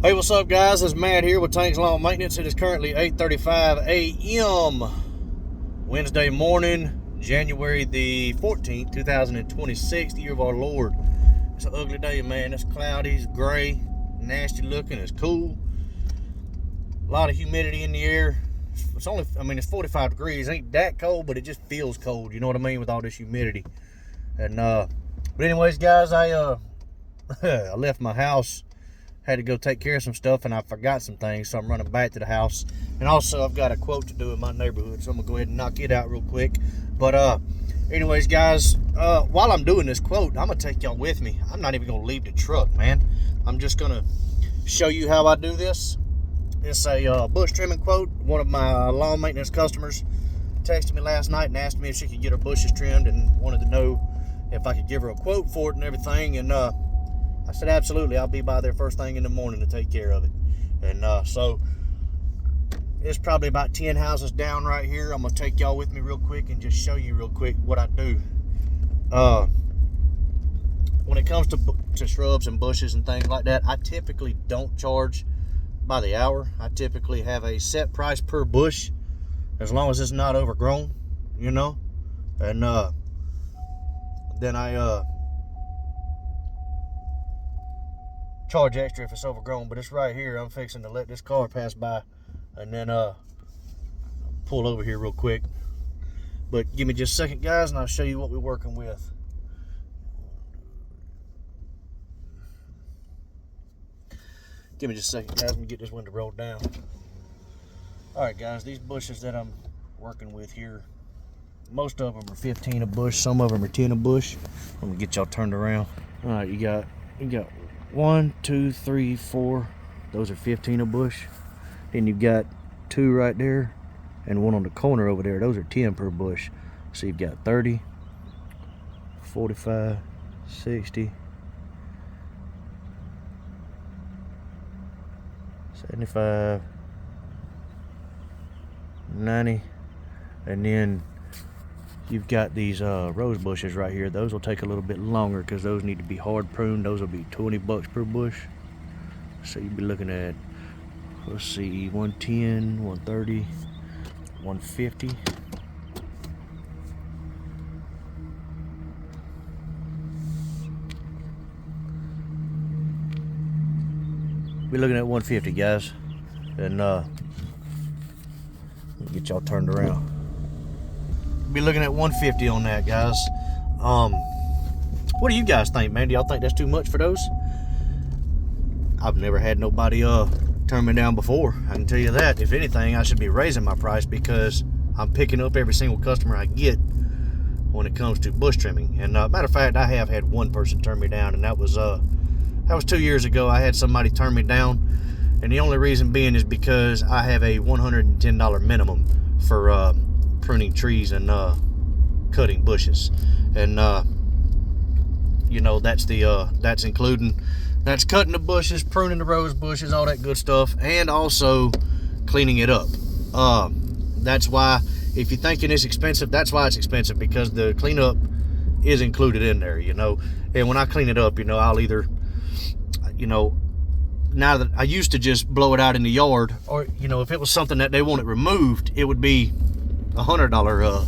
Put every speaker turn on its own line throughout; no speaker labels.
Hey, what's up, guys? It's Matt here with Tanks Lawn Maintenance. It is currently 8:35 a.m. Wednesday morning, January the 14th, 2026, the year of our Lord. It's an ugly day, man. It's cloudy, it's gray, nasty looking, it's cool. A lot of humidity in the air. It's 45 degrees. It ain't that cold, but it just feels cold. You know what I mean? With all this humidity. But anyways, guys, I left my house. Had to go take care of some stuff, and I forgot some things, so I'm running back to the house. And also, I've got a quote to do in my neighborhood, so I'm gonna go ahead and knock it out real quick. But anyways, guys, while I'm doing this quote, I'm gonna take y'all with me. I'm not even gonna leave the truck, man. I'm just gonna show you how I do this. It's a bush trimming quote. One of my lawn maintenance customers texted me last night and asked me if she could get her bushes trimmed, and wanted to know if I could give her a quote for it and everything. And I said, absolutely, I'll be by there first thing in the morning to take care of it. And so it's probably about 10 houses down right here. I'm going to take y'all with me real quick and just show you real quick what I do. When it comes to shrubs and bushes and things like that, I typically don't charge by the hour. I typically have a set price per bush, as long as it's not overgrown, you know. And then I charge extra if it's overgrown, but it's right here. I'm fixing to let this car pass by and then pull over here real quick. But give me just a second, guys, and I'll show you what we're working with. Give me just a second, guys. Let me get this window rolled down. Alright, guys, these bushes that I'm working with here, most of them are 15 a bush, some of them are 10 a bush. I'm gonna get y'all turned around. Alright, you got 1, 2, 3, 4. Those are 15 a bush. Then you've got 2 right there and 1 on the corner over there. Those are 10 per bush. So you've got 30, 45, 60, 75, 90, and then you've got these rose bushes right here. Those will take a little bit longer because those need to be hard pruned. Those will be $20 per bush. So you'll be looking at, let's see, 110, 130, 150. We're looking at 150, guys. And get y'all turned around. Be looking at 150 on that, guys. What do you guys think, man? Do y'all think that's too much for those? I've never had nobody turn me down before, I can tell you that. If anything, I should be raising my price because I'm picking up every single customer I get when it comes to bush trimming. And matter of fact, I have had one person turn me down, and that was 2 years ago. I had somebody turn me down, and the only reason being is because I have a $110 minimum for pruning trees and cutting bushes. And you know, that's cutting the bushes, pruning the rose bushes, all that good stuff, and also cleaning it up. That's why, if you're thinking it's expensive, that's why it's expensive, because the cleanup is included in there, you know. And when I clean it up, you know, I'll either, you know, now that I used to just blow it out in the yard, or, you know, if it was something that they wanted removed, it would be $100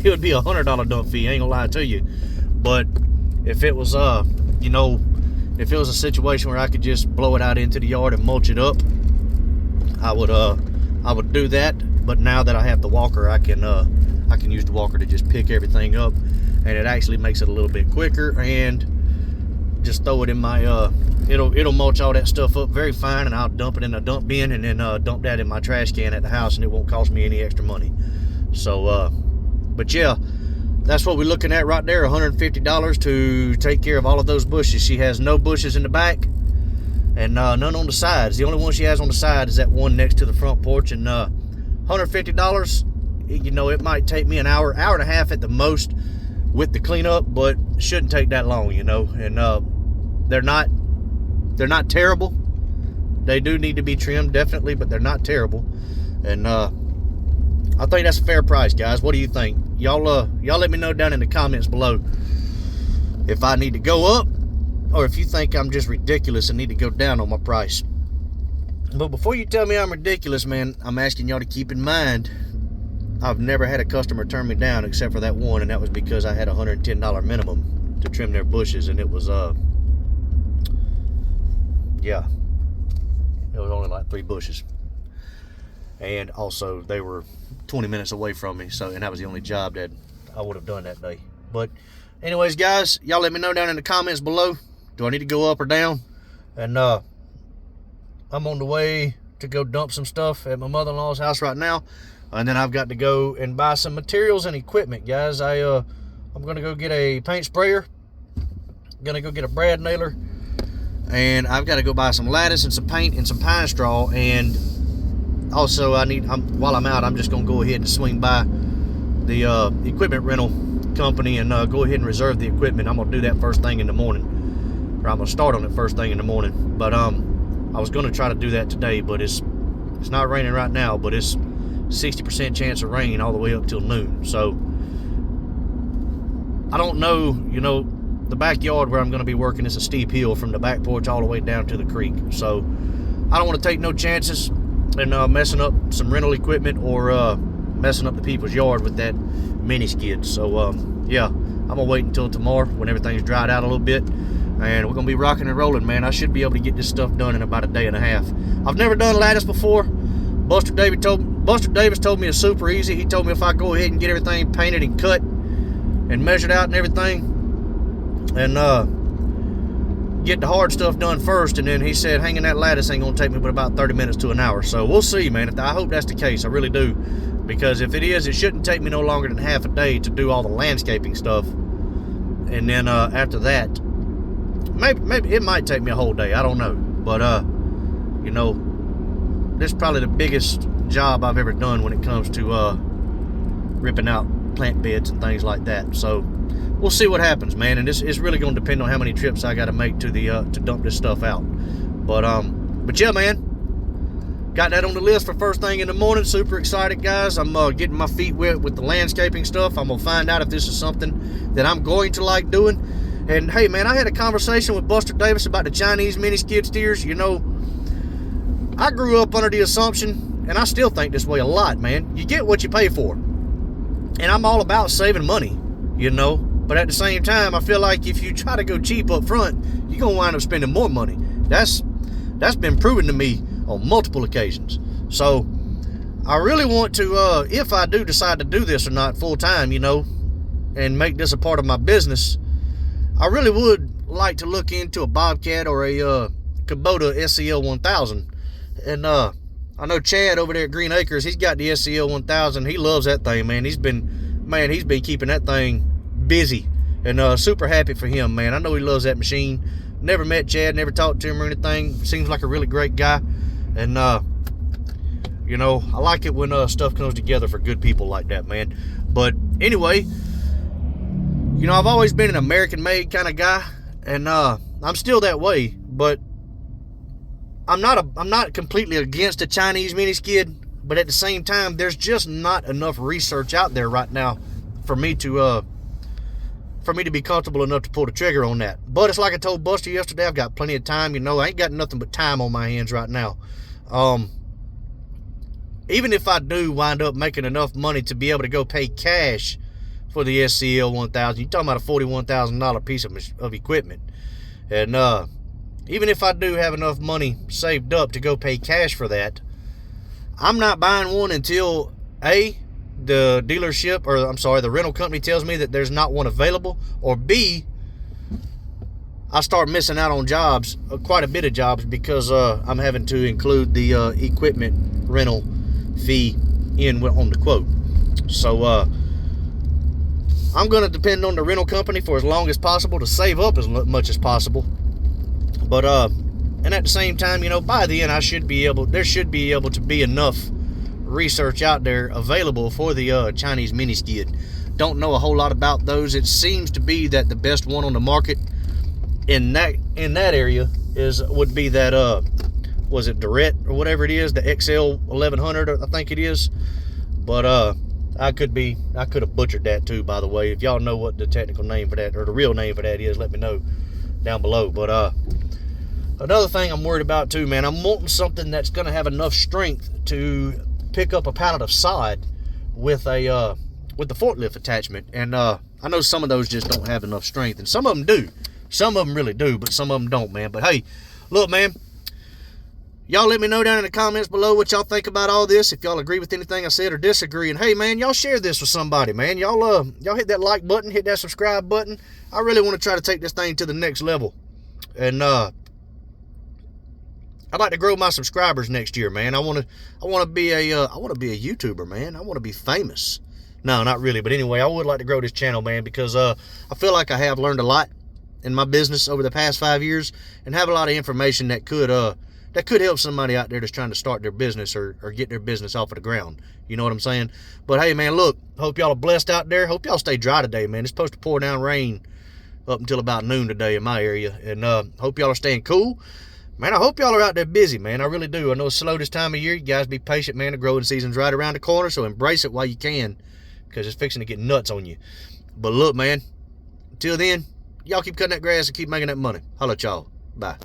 it would be $100 dump fee, I ain't gonna lie to you. But if it was you know, if it was a situation where I could just blow it out into the yard and mulch it up, I would do that. But now that I have the walker, I can use the walker to just pick everything up, and it actually makes it a little bit quicker. And just throw it in my it'll mulch all that stuff up very fine, and I'll dump it in a dump bin, and then dump that in my trash can at the house, and it won't cost me any extra money. So but yeah, that's what we're looking at right there, $150 to take care of all of those bushes. She has no bushes in the back and none on the sides. The only one she has on the side is that one next to the front porch. And $150, you know, it might take me an hour and a half at the most with the cleanup, but shouldn't take that long, you know. And they're not terrible. They do need to be trimmed, definitely, but they're not terrible. And I think that's a fair price, guys. What do you think? Y'all let me know down in the comments below if I need to go up or if you think I'm just ridiculous and need to go down on my price. But before you tell me I'm ridiculous, man, I'm asking y'all to keep in mind, I've never had a customer turn me down except for that one, and that was because I had a $110 minimum to trim their bushes, and it was yeah, it was only like 3 bushes. And also they were 20 minutes away from me, so, and that was the only job that I would have done that day. But anyways, guys, y'all let me know down in the comments below, do I need to go up or down? And I'm on the way to go dump some stuff at my mother-in-law's house right now, and then I've got to go and buy some materials and equipment, guys. I'm gonna go get a paint sprayer, gonna go get a brad nailer, and I've got to go buy some lattice and some paint and some pine straw. And also while I'm out, I'm just gonna go ahead and swing by the equipment rental company and go ahead and reserve the equipment. I'm gonna do that first thing in the morning, or I'm gonna start on it first thing in the morning. But I was gonna try to do that today, but it's not raining right now, but it's 60% chance of rain all the way up till noon. So I don't know, you know, the backyard where I'm going to be working is a steep hill from the back porch all the way down to the creek. So I don't want to take no chances in messing up some rental equipment or messing up the people's yard with that mini skid. So yeah, I'm gonna wait until tomorrow when everything's dried out a little bit, and we're gonna be rocking and rolling, man. I should be able to get this stuff done in about a day and a half. I've never done lattice before. Buster Davis told me it's super easy. He told me if I go ahead and get everything painted and cut and measured out and everything, and get the hard stuff done first, and then he said hanging that lattice ain't gonna take me but about 30 minutes to an hour. So we'll see, man. I hope that's the case. I really do, because if it is, it shouldn't take me no longer than half a day to do all the landscaping stuff. And then after that, maybe it might take me a whole day. I don't know, but you know, this is probably the biggest job I've ever done when it comes to ripping out plant beds and things like that. So we'll see what happens, man. And it's really going to depend on how many trips I got to make to the to dump this stuff out. But yeah, man, got that on the list for first thing in the morning. Super excited, guys. I'm getting my feet wet with the landscaping stuff. I'm gonna find out if this is something that I'm going to like doing. And hey, man, I had a conversation with Buster Davis about the Chinese mini skid steers. You know, I grew up under the assumption, and I still think this way a lot, man, you get what you pay for. And I'm all about saving money, you know, but at the same time, I feel like if you try to go cheap up front, you're gonna wind up spending more money. That's been proven to me on multiple occasions. So I really want to, if I do decide to do this or not full time, you know, and make this a part of my business, I really would like to look into a Bobcat or a Kubota SCL 1000. And I know Chad over there at Green Acres, he's got the SCL 1000. He loves that thing, man. He's been keeping that thing busy, and super happy for him, man. I know he loves that machine. Never met Chad, never talked to him or anything. Seems like a really great guy. And you know, I like it when stuff comes together for good people like that, man. But anyway, you know, I've always been an American-made kind of guy, and I'm still that way. But I'm not completely against a Chinese mini skid, but at the same time, there's just not enough research out there right now for me to be comfortable enough to pull the trigger on that. But it's like I told Buster yesterday, I've got plenty of time. You know, I ain't got nothing but time on my hands right now. Even if I do wind up making enough money to be able to go pay cash for the SCL 1000, you're talking about a $41,000 piece of equipment. And even if I do have enough money saved up to go pay cash for that, I'm not buying one until A, the dealership, or I'm sorry, the rental company tells me that there's not one available, or B, I start missing out on jobs, quite a bit of jobs, because I'm having to include the equipment rental fee on the quote. So I'm going to depend on the rental company for as long as possible to save up as much as possible. But and at the same time, you know, by the end there should be able to be enough research out there available for the Chinese mini skid. Don't know a whole lot about those. It seems to be that the best one on the market in that area would be that was it Durette or whatever it is, the XL 1100, I think it is. But I could have butchered that too, by the way. If y'all know what the technical name for that, or the real name for that is, let me know. down below. But another thing I'm worried about too, man, I'm wanting something that's going to have enough strength to pick up a pallet of sod with the forklift attachment. And I know some of those just don't have enough strength, and some of them do. Some of them really do, but some of them don't, man. But hey, look, man, y'all let me know down in the comments below what y'all think about all this, if y'all agree with anything I said or disagree. And hey, man, y'all share this with somebody, man. Y'all hit that like button, hit that subscribe button. I really want to try to take this thing to the next level. And I'd like to grow my subscribers next year, man. I want to be a YouTuber, man. I want to be famous. No, not really, but anyway, I would like to grow this channel, man, because I feel like I have learned a lot in my business over the past 5 years, and have a lot of information that could help somebody out there that's trying to start their business or get their business off of the ground. You know what I'm saying? But hey, man, look, hope y'all are blessed out there. Hope y'all stay dry today, man. It's supposed to pour down rain up until about noon today in my area, and hope y'all are staying cool. Man, I hope y'all are out there busy, man. I really do. I know it's slow this time of year. You guys be patient, man. The growing season's right around the corner, so embrace it while you can, because it's fixing to get nuts on you. But look, man, until then, y'all keep cutting that grass and keep making that money. Holla at y'all. Bye.